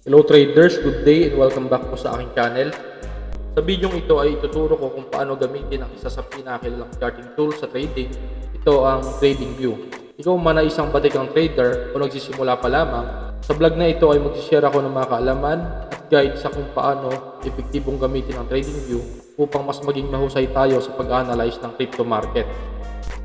Hello traders, good day and welcome back po sa aking channel. Sa video ito ay ituturo ko kung paano gamitin ang isa sa pinakakilalang charting tool sa trading. Ito ang TradingView. Ikaw man ay isang batikang trader o nagsisimula pa lamang, sa vlog na ito ay mag-share ako ng mga kaalaman at guide sa kung paano epektibong gamitin ang TradingView upang mas maging mahusay tayo sa pag-analyze ng crypto market.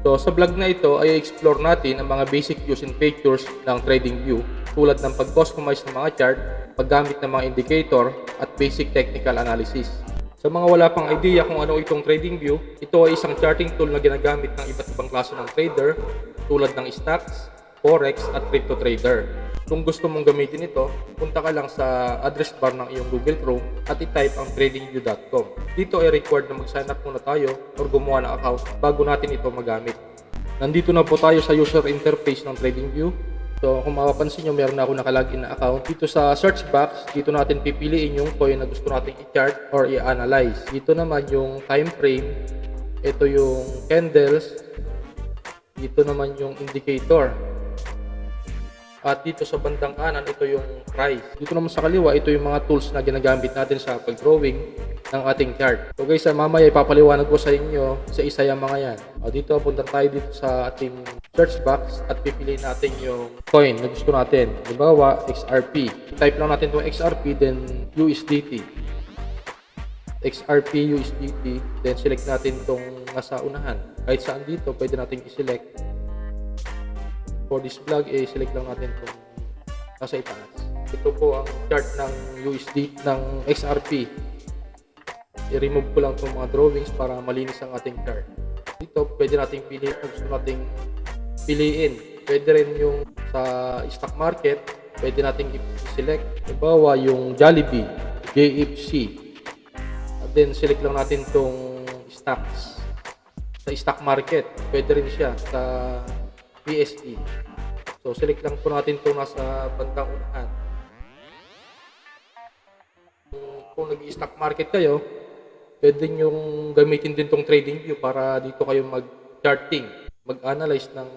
So sa vlog na ito ay explore natin ang mga basic views and features ng TradingView tulad ng pag-customize ng mga chart, paggamit ng mga indicator at basic technical analysis. Sa mga wala pang idea kung ano itong TradingView, ito ay isang charting tool na ginagamit ng iba't ibang klase ng trader tulad ng stocks, forex at crypto trader. Kung gusto mong gamitin ito, punta ka lang sa address bar ng iyong Google Chrome at i-type ang tradingview.com. Dito ay required na mag-sign up muna tayo or gumawa ng account bago natin ito magamit. Nandito na po tayo sa user interface ng TradingView. So kung mapapansin nyo, meron na ako nakalagin na account. Dito sa search box, dito natin pipiliin yung coin na gusto natin i-chart or i-analyze. Dito naman yung time frame, ito yung candles, dito naman yung indicator. At dito sa bandang kanan, ito yung price. Dito naman sa kaliwa, ito yung mga tools na ginagamit natin sa pag-drawing ng ating chart. So guys, mamaya ipapaliwanag ko sa inyo sa isa yung mga yan. Dito, punta tayo dito sa ating search box at pipiliin natin yung coin na gusto natin. Halimbawa, XRP. Type lang natin itong XRP, then USDT. XRP, USDT, then select natin itong nasa unahan. Kahit saan dito, pwede natin i-select. For this vlog, select lang natin itong nasa itaas. Ito po ang chart ng USD ng XRP. I-remove ko lang itong mga drawings para malinis ang ating chart. Dito, pwede natin piliin kung gusto natin piliin. Pwede rin yung sa stock market, pwede natin i-select. Halimbawa, yung Jollibee, JFC. At then, select lang natin itong stocks. Sa stock market, pwede rin siya sa BSE. So, select lang po natin ito nasa bandang unahan. Kung nag-stock market kayo, pwede nyong gamitin din itong TradingView para dito kayo mag-charting, mag-analyze ng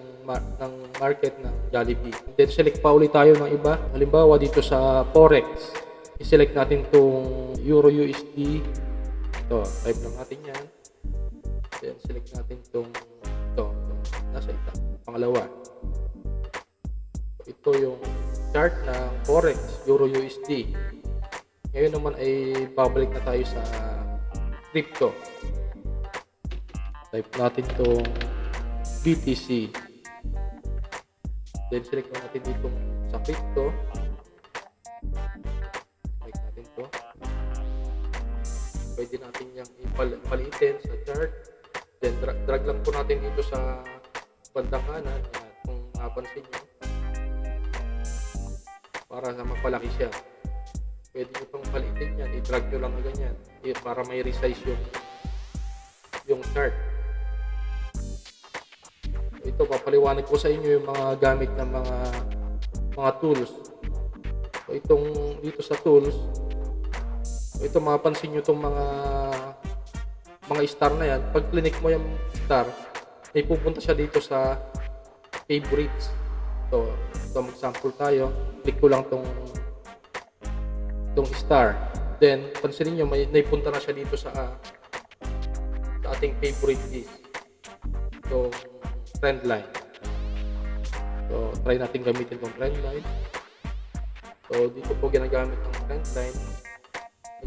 market ng Jollibee. Then, select pa ulit tayo ng iba. Halimbawa, dito sa Forex, i-select natin itong Euro USD. Ito, type lang natin yan. Then, select natin itong nasa ita. Pangalawa. Ito yung chart ng Forex, Euro USD. Ngayon naman ay babalik na tayo sa crypto. Type natin itong BTC. Then select natin dito sa crypto. Select natin ito. Pwede natin yung ipalitin sa chart. Then drag lang po natin dito sa bandang kanan. Kung napansin nyo, para sa mapalaki siya. Pwede nyo pang palitin yan. I-drag nyo lang na ganyan. Para may resize yung chart. Ito, papaliwanag ko sa inyo yung mga gamit ng mga tools. So, dito sa tools, ito mapapansin nyo itong mga star na yan. Pag click mo yung star, ay pupunta siya dito sa favorites. So, mag-sample tayo. Click ko lang tong star. Then, pansinin nyo, may naipunta na siya dito sa ating favorite list. So, trend line. So, try natin gamitin tong trend line. So, dito po ginagamit ng trend line.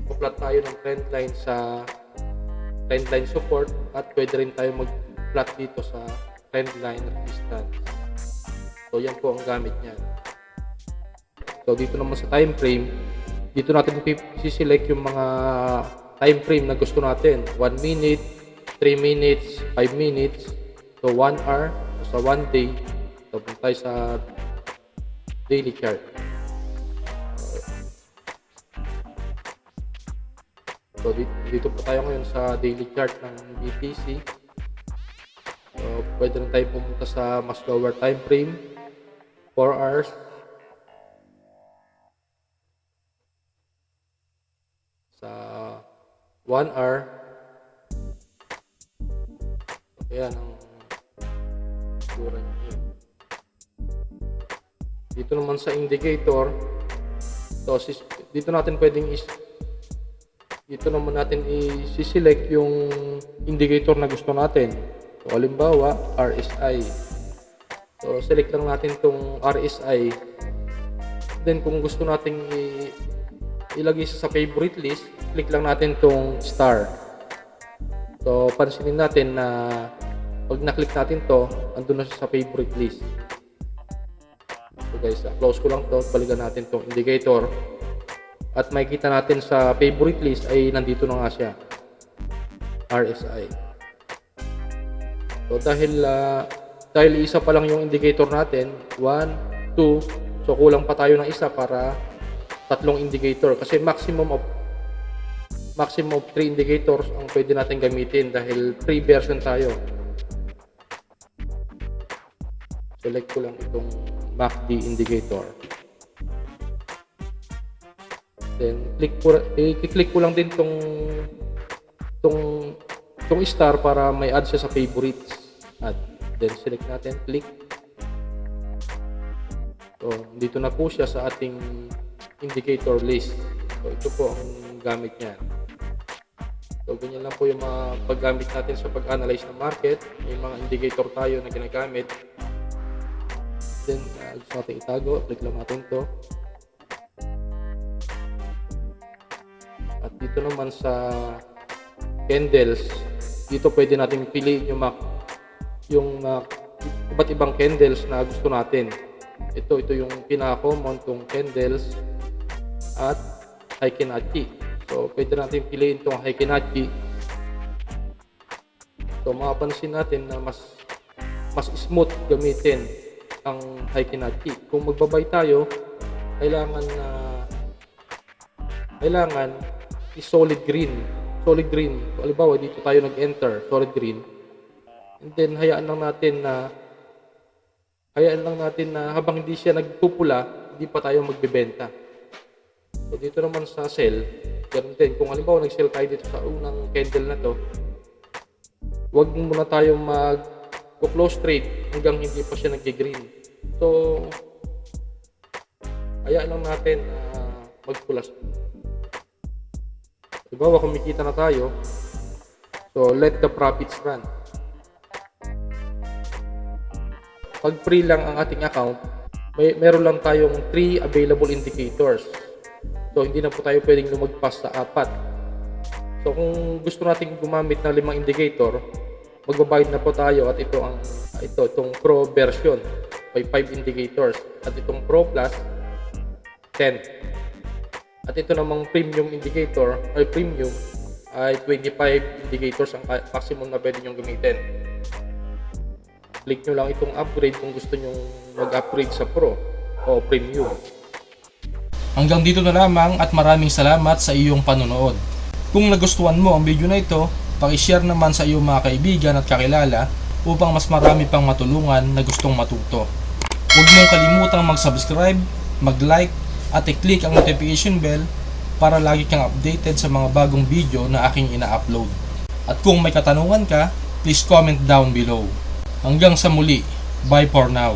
Nagpa-plot tayo ng trend line sa trend line support at pwede rin tayo mag-plot dito sa trend line resistance. So, yan po ang gamit niya. So, dito naman sa time frame, dito natin i-select yung mga time frame na gusto natin. 1 minute, 3 minutes, 5 minutes, so 1 hour, so 1 day. So, punta tayo sa daily chart. So, dito po tayo ngayon sa daily chart ng BTC. So, pwede rin tayo pumunta sa mas lower time frame, 4 hours. Sa 1 hour. Ayan ang sura niya. Dito naman sa indicator, So, dito natin dito naman natin i-select yung indicator na gusto natin. So, halimbawa, RSI. So, select lang natin tong RSI. Then, kung gusto nating ilagay sa favorite list, click lang natin tong star. So, pansinin natin na pag na-click natin to, andun na siya sa favorite list. So guys, close ko lang to, balikan natin tong indicator. At makikita natin sa favorite list ay nandito na nga siya, RSI. So dahil isa pa lang yung indicator natin, 1, 2, so kulang pa tayo ng isa para 3 indicator kasi maximum of 3 indicators ang pwede natin gamitin dahil free version tayo. Select ko lang itong MACD indicator. Then i-click ko lang din tong star para may add siya sa favorites. At then select natin, click. So dito na po siya sa ating indicator list. So ito po ang gamit niya. So ganyan lang po yung mga paggamit natin sa pag-analyze ng market. May mga indicator tayo na ginagamit. Then gusto natin itago, click lang natin to. At dito naman sa candles, dito pwede natin piliin yung iba't ibang candles na gusto natin. Ito yung pinaka-common tong candles at Heikinati. So pwede natin piliin tong Heikinati. So mapapansin natin na mas smooth gamitin ang Heikinati. Kung magbabay tayo, kailangan solid green. Halimbawa dito tayo nag-enter, solid green. And then hayaan lang natin na habang hindi siya nagpupula, hindi pa tayo magbebenta. So dito naman sa sell, ganun din. Kung halimbawa nag-sell tayo dito sa unang candle na to, huwag muna tayo mag-close trade hanggang hindi pa siya nag-green. So hayaan lang natin magpula. Halimbawa kumikita na tayo, so let the profits run. Pag free lang ang ating account, meron lang tayong 3 available indicators. So hindi na po tayo pwedeng lumagpas sa 4. So kung gusto nating gumamit ng 5 indicator, magbabayad na po tayo at itong Pro version may 5 indicators at itong Pro Plus 10. At ito namang premium indicator ay 25 indicators ang maximum na pwede nyo gamitin. Click nyo lang itong upgrade kung gusto nyo mag-upgrade sa Pro o Premium. Hanggang dito na lamang at maraming salamat sa iyong panonood. Kung nagustuhan mo ang video na ito, paki-share naman sa iyong mga kaibigan at kakilala upang mas marami pang matulungan na gustong matuto. Huwag mong kalimutang mag-subscribe, mag-like, at i-click ang notification bell para lagi kang updated sa mga bagong video na aking ina-upload. At kung may katanungan ka, please comment down below. Hanggang sa muli, bye for now.